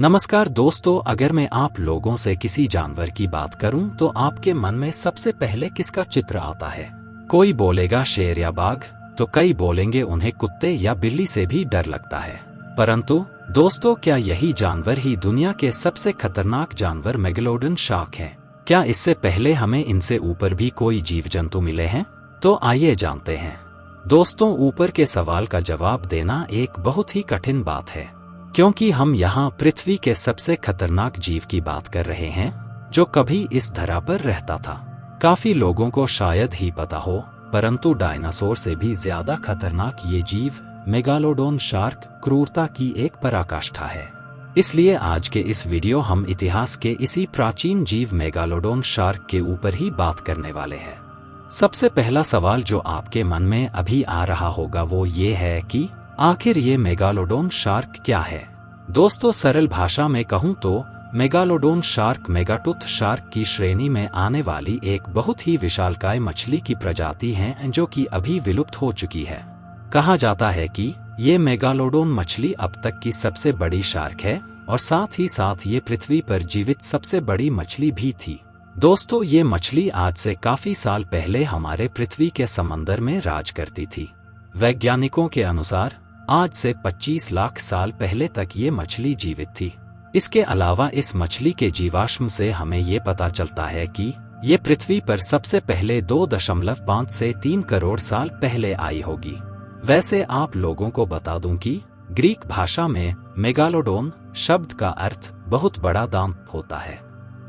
नमस्कार दोस्तों, अगर मैं आप लोगों से किसी जानवर की बात करूं तो आपके मन में सबसे पहले किसका चित्र आता है? कोई बोलेगा शेर या बाघ, तो कई बोलेंगे उन्हें कुत्ते या बिल्ली से भी डर लगता है। परंतु दोस्तों, क्या यही जानवर ही दुनिया के सबसे खतरनाक जानवर मेगालोडन शार्क हैं? क्या इससे पहले हमें इनसे ऊपर भी कोई जीव जंतु मिले हैं? तो आइए जानते हैं। दोस्तों, ऊपर के सवाल का जवाब देना एक बहुत ही कठिन बात है, क्योंकि हम यहाँ पृथ्वी के सबसे खतरनाक जीव की बात कर रहे हैं जो कभी इस धरा पर रहता था। काफी लोगों को शायद ही पता हो, परंतु डायनासोर से भी ज्यादा खतरनाक ये जीव मेगालोडोन शार्क क्रूरता की एक पराकाष्ठा है। इसलिए आज के इस वीडियो हम इतिहास के इसी प्राचीन जीव मेगालोडोन शार्क के ऊपर ही बात करने वाले हैं। सबसे पहला सवाल जो आपके मन में अभी आ रहा होगा वो ये है कि आखिर ये मेगालोडोन शार्क क्या है? दोस्तों, सरल भाषा में कहूं तो मेगालोडोन शार्क मेगाटूथ शार्क की श्रेणी में आने वाली एक बहुत ही विशालकाय मछली की प्रजाति है जो कि अभी विलुप्त हो चुकी है। कहा जाता है कि ये मेगालोडोन मछली अब तक की सबसे बड़ी शार्क है और साथ ही साथ ये पृथ्वी पर जीवित सबसे बड़ी मछली भी थी। दोस्तों, ये मछली आज से काफी साल पहले हमारे पृथ्वी के समंदर में राज करती थी। वैज्ञानिकों के अनुसार आज से 25 लाख साल पहले तक ये मछली जीवित थी। इसके अलावा इस मछली के जीवाश्म से हमें ये पता चलता है कि ये पृथ्वी पर सबसे पहले 2.5 से 3 करोड़ साल पहले आई होगी। वैसे आप लोगों को बता दूं कि ग्रीक भाषा में मेगालोडोन शब्द का अर्थ बहुत बड़ा दांत होता है।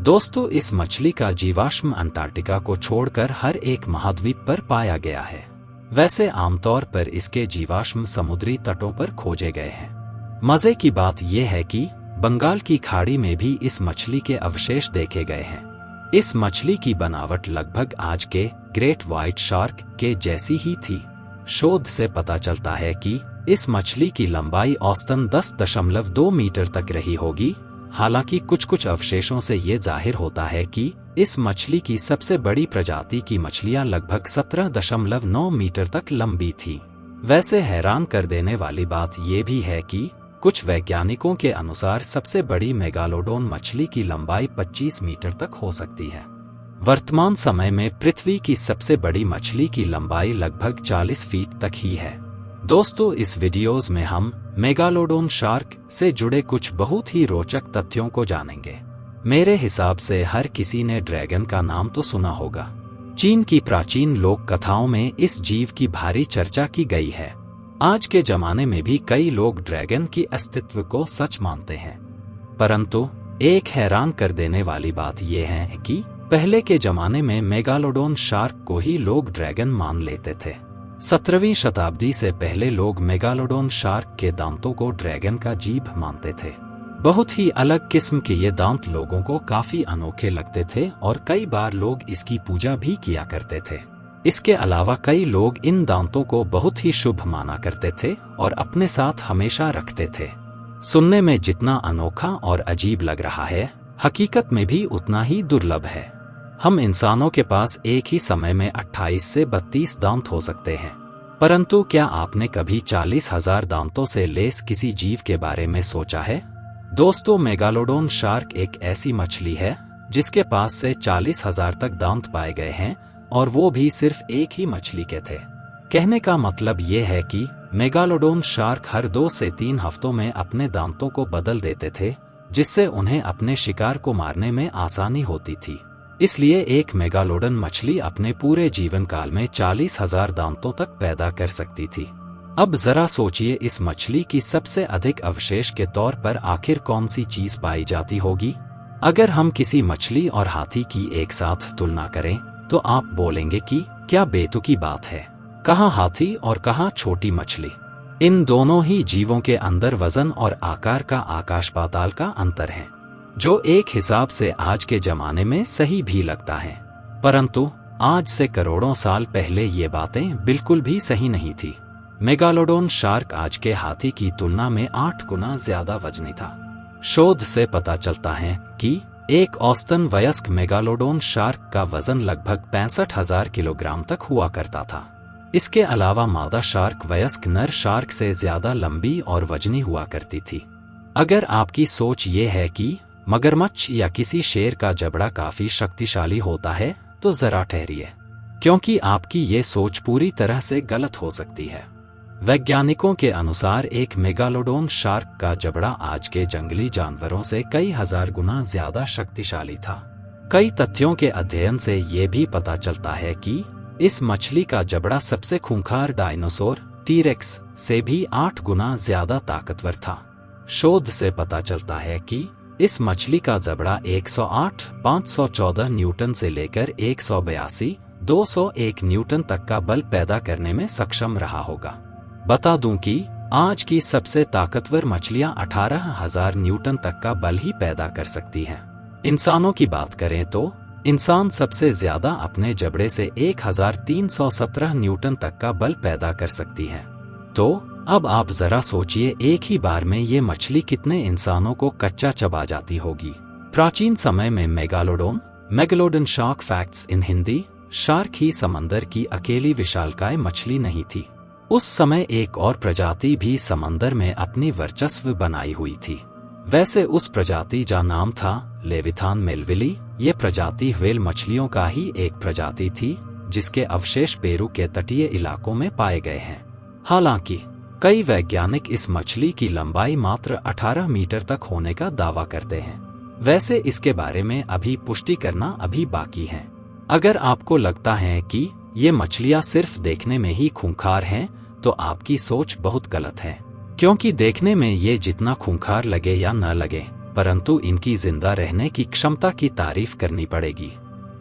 दोस्तों, इस मछली का जीवाश्म अंटार्कटिका को छोड़कर हर एक महाद्वीप पर पाया गया है। वैसे आमतौर पर इसके जीवाश्म समुद्री तटों पर खोजे गए हैं। मजे की बात यह है कि बंगाल की खाड़ी में भी इस मछली के अवशेष देखे गए हैं। इस मछली की बनावट लगभग आज के ग्रेट व्हाइट शार्क के जैसी ही थी। शोध से पता चलता है कि इस मछली की लंबाई औसतन 10.2 मीटर तक रही होगी। हालांकि कुछ अवशेषों से ये जाहिर होता है कि इस मछली की सबसे बड़ी प्रजाति की मछलियां लगभग 17.9 मीटर तक लंबी थी। वैसे हैरान कर देने वाली बात यह भी है कि कुछ वैज्ञानिकों के अनुसार सबसे बड़ी मेगालोडोन मछली की लंबाई 25 मीटर तक हो सकती है। वर्तमान समय में पृथ्वी की सबसे बड़ी मछली की लंबाई लगभग 40 फीट तक ही है। दोस्तों, इस वीडियोस में हम मेगालोडोन शार्क से जुड़े कुछ बहुत ही रोचक तथ्यों को जानेंगे। मेरे हिसाब से हर किसी ने ड्रैगन का नाम तो सुना होगा। चीन की प्राचीन लोक कथाओं में इस जीव की भारी चर्चा की गई है। आज के जमाने में भी कई लोग ड्रैगन की अस्तित्व को सच मानते हैं। परंतु एक हैरान कर देने वाली बात यह है कि पहले के जमाने में मेगालोडोन शार्क को ही लोग ड्रैगन मान लेते थे। 17वीं शताब्दी से पहले लोग मेगालोडोन शार्क के दांतों को ड्रैगन का जीभ मानते थे। बहुत ही अलग किस्म के ये दांत लोगों को काफी अनोखे लगते थे और कई बार लोग इसकी पूजा भी किया करते थे। इसके अलावा कई लोग इन दांतों को बहुत ही शुभ माना करते थे और अपने साथ हमेशा रखते थे। सुनने में जितना अनोखा और अजीब लग रहा है, हकीकत में भी उतना ही दुर्लभ है। हम इंसानों के पास एक ही समय में 28 से 32 दांत हो सकते हैं, परंतु क्या आपने कभी 40,000 दांतों से लैस किसी जीव के बारे में सोचा है? दोस्तों, मेगालोडोन शार्क एक ऐसी मछली है जिसके पास से 40,000 तक दांत पाए गए हैं और वो भी सिर्फ एक ही मछली के थे। कहने का मतलब ये है कि मेगालोडोन शार्क हर 2 से 3 हफ्तों में अपने दांतों को बदल देते थे, जिससे उन्हें अपने शिकार को मारने में आसानी होती थी। इसलिए एक मेगालोडन मछली अपने पूरे जीवन काल में 40,000 दांतों तक पैदा कर सकती थी। अब जरा सोचिए, इस मछली की सबसे अधिक अवशेष के तौर पर आखिर कौन सी चीज पाई जाती होगी? अगर हम किसी मछली और हाथी की एक साथ तुलना करें तो आप बोलेंगे कि क्या बेतुकी बात है, कहाँ हाथी और कहाँ छोटी मछली। इन दोनों ही जीवों के अंदर वजन और आकार का आकाश पाताल का अंतर है, जो एक हिसाब से आज के जमाने में सही भी लगता है। परंतु आज से करोड़ों साल पहले ये बातें बिल्कुल भी सही नहीं थी। मेगालोडोन शार्क आज के हाथी की तुलना में 8 गुना ज्यादा वजनी था। शोध से पता चलता है कि एक औसतन वयस्क मेगालोडोन शार्क का वजन लगभग 65,000 किलोग्राम तक हुआ करता था। इसके अलावा मादा शार्क वयस्क नर शार्क से ज्यादा लंबी और वजनी हुआ करती थी। अगर आपकी सोच ये है कि मगरमच्छ या किसी शेर का जबड़ा काफी शक्तिशाली होता है, तो जरा ठहरिए, क्योंकि आपकी ये सोच पूरी तरह से गलत हो सकती है। वैज्ञानिकों के अनुसार एक मेगालोडोन शार्क का जबड़ा आज के जंगली जानवरों से कई हजार गुना ज्यादा शक्तिशाली था। कई तथ्यों के अध्ययन से ये भी पता चलता है कि इस मछली का जबड़ा सबसे खूंखार डायनासोर टीरेक्स से भी 8 गुना ज्यादा ताकतवर था। शोध से पता चलता है कि इस मछली का जबड़ा 108, 514 न्यूटन से लेकर 182, 201 न्यूटन तक का बल पैदा करने में सक्षम रहा होगा। बता दूं कि आज की सबसे ताकतवर मछलियां 18,000 न्यूटन तक का बल ही पैदा कर सकती हैं। इंसानों की बात करें तो इंसान सबसे ज्यादा अपने जबड़े से 1317 न्यूटन तक का बल पैदा कर सकती है। तो अब आप जरा सोचिए, एक ही बार में ये मछली कितने इंसानों को कच्चा चबा जाती होगी। प्राचीन समय में megalodon shark facts in Hindi, shark ही समंदर की अकेली विशालकाय मछली नहीं थी। उस समय एक और प्रजाति भी समंदर में अपनी वर्चस्व बनाई हुई थी। वैसे उस प्रजाति का नाम था लेविथान मेलविली। ये प्रजाति व्हेल मछलियों का ही एक प्रजाति थी, जिसके अवशेष पेरू के तटीय इलाकों में पाए गए हैं। हालांकि कई वैज्ञानिक इस मछली की लंबाई मात्र 18 मीटर तक होने का दावा करते हैं। वैसे इसके बारे में अभी पुष्टि करना अभी बाकी है। अगर आपको लगता है कि ये मछलियां सिर्फ देखने में ही खूंखार हैं, तो आपकी सोच बहुत गलत है, क्योंकि देखने में ये जितना खूंखार लगे या न लगे, परंतु इनकी जिंदा रहने की क्षमता की तारीफ करनी पड़ेगी।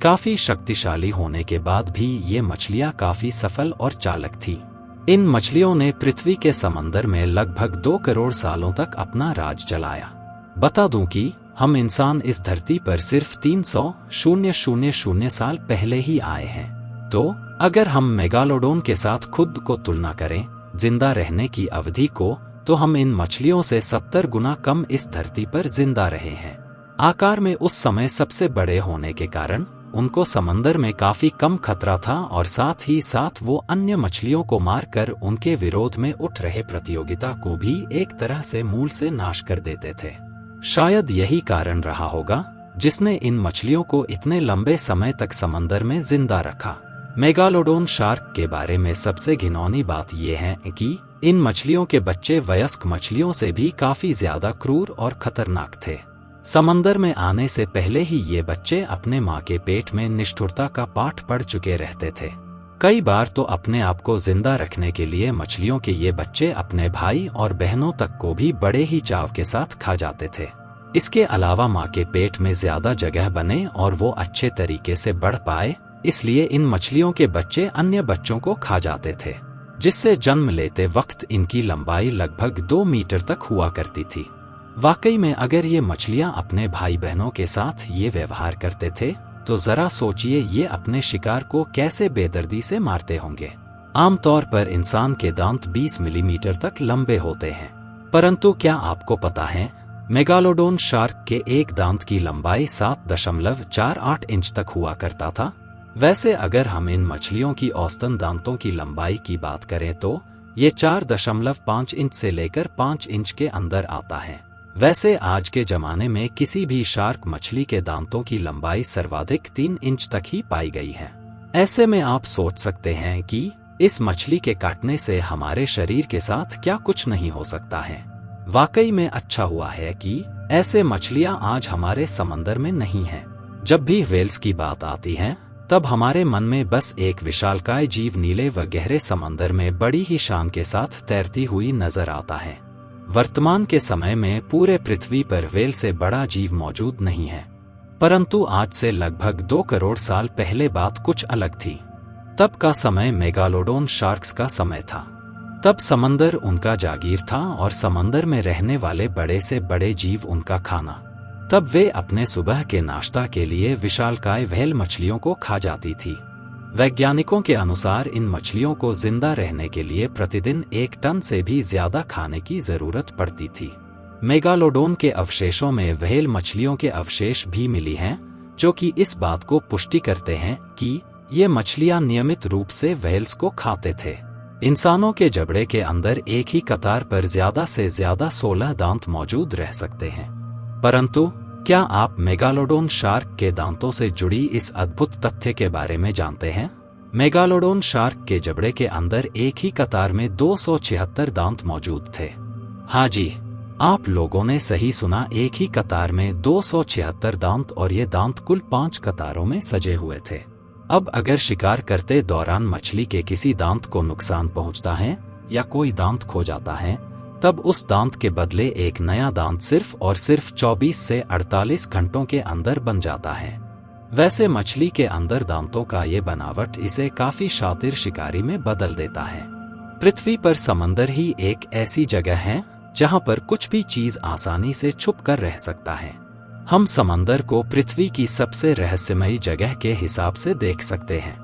काफी शक्तिशाली होने के बाद भी ये मछलियां काफी सफल और चालाक थी। इन मछलियों ने पृथ्वी के समंदर में लगभग 2 करोड़ सालों तक अपना राज चलाया। बता दूं कि हम इंसान इस धरती पर सिर्फ 300,000 साल पहले ही आए हैं। तो अगर हम मेगालोडोन के साथ खुद को तुलना करें जिंदा रहने की अवधि को, तो हम इन मछलियों से 70 गुना कम इस धरती पर जिंदा रहे हैं। आकार में उस समय सबसे बड़े होने के कारण उनको समंदर में काफी कम खतरा था, और साथ ही साथ वो अन्य मछलियों को मारकर उनके विरोध में उठ रहे प्रतियोगिता को भी एक तरह से मूल से नाश कर देते थे। शायद यही कारण रहा होगा जिसने इन मछलियों को इतने लंबे समय तक समंदर में जिंदा रखा। मेगालोडोन शार्क के बारे में सबसे घिनौनी बात यह है कि इन मछलियों के बच्चे वयस्क मछलियों से भी काफी ज्यादा क्रूर और खतरनाक थे। समंदर में आने से पहले ही ये बच्चे अपने माँ के पेट में निष्ठुरता का पाठ पढ़ चुके रहते थे। कई बार तो अपने आप को जिंदा रखने के लिए मछलियों के ये बच्चे अपने भाई और बहनों तक को भी बड़े ही चाव के साथ खा जाते थे। इसके अलावा माँ के पेट में ज्यादा जगह बने और वो अच्छे तरीके से बढ़ पाए, इसलिए इन मछलियों के बच्चे अन्य बच्चों को खा जाते थे, जिससे जन्म लेते वक्त इनकी लंबाई लगभग 2 मीटर तक हुआ करती थी। वाकई में अगर ये मछलियां अपने भाई बहनों के साथ ये व्यवहार करते थे, तो जरा सोचिए ये अपने शिकार को कैसे बेदर्दी से मारते होंगे। आमतौर पर इंसान के दांत 20 मिलीमीटर तक लंबे होते हैं, परंतु क्या आपको पता है मेगालोडोन शार्क के एक दांत की लंबाई 7.48 इंच तक हुआ करता था। वैसे अगर हम इन मछलियों की औसतन दांतों की लंबाई की बात करें तो ये 4.5 इंच से लेकर 5 इंच के अंदर आता है। वैसे आज के जमाने में किसी भी शार्क मछली के दांतों की लंबाई सर्वाधिक 3 इंच तक ही पाई गई है। ऐसे में आप सोच सकते हैं कि इस मछली के काटने से हमारे शरीर के साथ क्या कुछ नहीं हो सकता है। वाकई में अच्छा हुआ है कि ऐसे मछलियां आज हमारे समंदर में नहीं हैं। जब भी व्हेल्स की बात आती है, तब हमारे मन में बस एक विशालकाय जीव नीले व गहरे समंदर में बड़ी ही शान के साथ तैरती हुई नजर आता है। वर्तमान के समय में पूरे पृथ्वी पर व्हेल से बड़ा जीव मौजूद नहीं है, परंतु आज से लगभग 2 करोड़ साल पहले बात कुछ अलग थी। तब का समय मेगालोडोन शार्क्स का समय था। तब समंदर उनका जागीर था और समंदर में रहने वाले बड़े से बड़े जीव उनका खाना। तब वे अपने सुबह के नाश्ता के लिए विशालकाय व्हेल मछलियों को खा जाती थी। वैज्ञानिकों के अनुसार इन मछलियों को जिंदा रहने के लिए प्रतिदिन 1 टन से भी ज्यादा खाने की जरूरत पड़ती थी। मेगालोडोन के अवशेषों में व्हेल मछलियों के अवशेष भी मिली हैं, जो कि इस बात को पुष्टि करते हैं कि ये मछलियां नियमित रूप से व्हेल्स को खाते थे। इंसानों के जबड़े के अंदर एक ही कतार पर ज्यादा से ज्यादा 16 दांत मौजूद रह सकते हैं। परंतु क्या आप मेगालोडोन शार्क के दांतों से जुड़ी इस अद्भुत तथ्य के बारे में जानते हैं? मेगालोडोन शार्क के जबड़े के अंदर एक ही कतार में 276 दांत मौजूद थे। हाँ जी, आप लोगों ने सही सुना, एक ही कतार में 276 दांत, और ये दांत कुल 5 कतारों में सजे हुए थे। अब अगर शिकार करते दौरान मछली के किसी दांत को नुकसान पहुंचता है या कोई दांत खो जाता है, तब उस दांत के बदले एक नया दांत सिर्फ और सिर्फ 24 से 48 घंटों के अंदर बन जाता है। वैसे मछली के अंदर दांतों का ये बनावट इसे काफी शातिर शिकारी में बदल देता है। पृथ्वी पर समंदर ही एक ऐसी जगह है जहां पर कुछ भी चीज आसानी से छुप कर रह सकता है। हम समंदर को पृथ्वी की सबसे रहस्यमयी जगह के हिसाब से देख सकते हैं।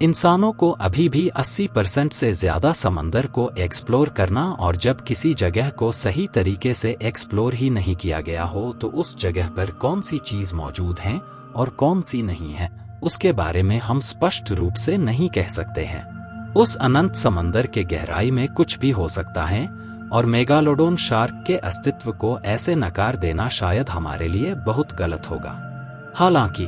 इंसानों को अभी भी 80% से ज्यादा समंदर को एक्सप्लोर करना, और जब किसी जगह को सही तरीके से एक्सप्लोर ही नहीं किया गया हो तो उस जगह पर कौन सी चीज मौजूद है और कौन सी नहीं है, उसके बारे में हम स्पष्ट रूप से नहीं कह सकते हैं। उस अनंत समंदर के गहराई में कुछ भी हो सकता है, और मेगालोडोन शार्क के अस्तित्व को ऐसे नकार देना शायद हमारे लिए बहुत गलत होगा। हालांकि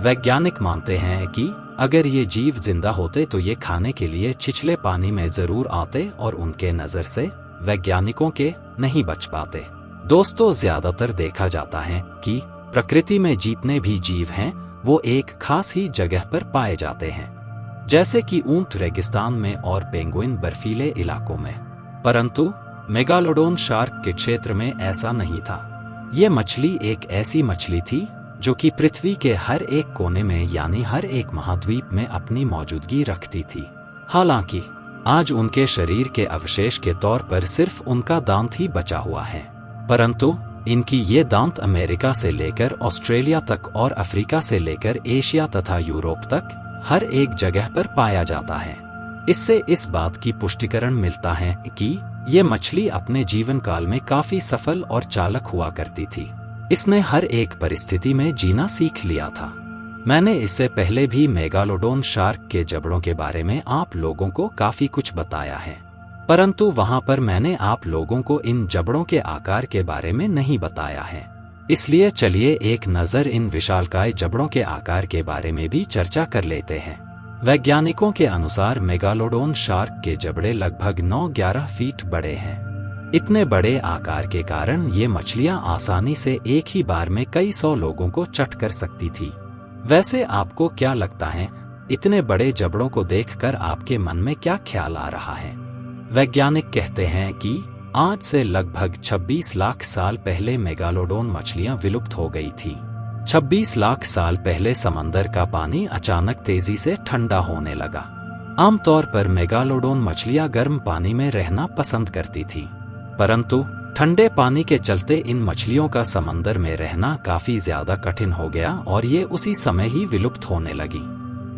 वैज्ञानिक मानते हैं कि अगर ये जीव जिंदा होते तो ये खाने के लिए छिछले पानी में जरूर आते और उनके नजर से वैज्ञानिकों के नहीं बच पाते। दोस्तों, ज्यादातर देखा जाता है कि प्रकृति में जितने भी जीव हैं वो एक खास ही जगह पर पाए जाते हैं, जैसे कि ऊंट रेगिस्तान में और पेंगुइन बर्फीले इलाकों में। परंतु मेगालोडोन शार्क के क्षेत्र में ऐसा नहीं था। ये मछली एक ऐसी मछली थी जो कि पृथ्वी के हर एक कोने में, यानी हर एक महाद्वीप में अपनी मौजूदगी रखती थी। हालांकि आज उनके शरीर के अवशेष के तौर पर सिर्फ उनका दांत ही बचा हुआ है, परंतु इनकी ये दांत अमेरिका से लेकर ऑस्ट्रेलिया तक और अफ्रीका से लेकर एशिया तथा यूरोप तक हर एक जगह पर पाया जाता है। इससे इस बात की पुष्टिकरण मिलता है कि ये मछली अपने जीवन काल में काफी सफल और चालाक हुआ करती थी। इसने हर एक परिस्थिति में जीना सीख लिया था। मैंने इससे पहले भी मेगालोडोन शार्क के जबड़ों के बारे में आप लोगों को काफी कुछ बताया है, परंतु वहां पर मैंने आप लोगों को इन जबड़ों के आकार के बारे में नहीं बताया है। इसलिए चलिए एक नजर इन विशालकाय जबड़ों के आकार के बारे में भी चर्चा कर लेते हैं। वैज्ञानिकों के अनुसार मेगालोडोन शार्क के जबड़े लगभग 9-11 फीट बड़े हैं। इतने बड़े आकार के कारण ये मछलियां आसानी से एक ही बार में कई 100 लोगों को चट कर सकती थी। वैसे आपको क्या लगता है, इतने बड़े जबड़ों को देखकर आपके मन में क्या ख्याल आ रहा है? वैज्ञानिक कहते हैं कि आज से लगभग 26 लाख साल पहले मेगालोडोन मछलियां विलुप्त हो गई थी। 26 लाख साल पहले समंदर का पानी अचानक तेजी से ठंडा होने लगा। आमतौर पर मेगालोडोन मछलियां गर्म पानी में रहना पसंद करती थी, परंतु ठंडे पानी के चलते इन मछलियों का समंदर में रहना काफी ज्यादा कठिन हो गया और ये उसी समय ही विलुप्त होने लगी।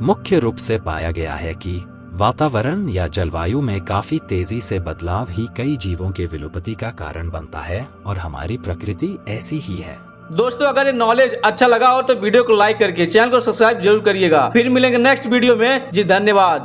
मुख्य रूप से पाया गया है कि वातावरण या जलवायु में काफी तेजी से बदलाव ही कई जीवों के विलुप्ति का कारण बनता है, और हमारी प्रकृति ऐसी ही है। दोस्तों, अगर ये नॉलेज अच्छा लगा हो तो वीडियो को लाइक करके चैनल को सब्सक्राइब जरूर करिएगा। फिर मिलेंगे नेक्स्ट वीडियो में। जी धन्यवाद।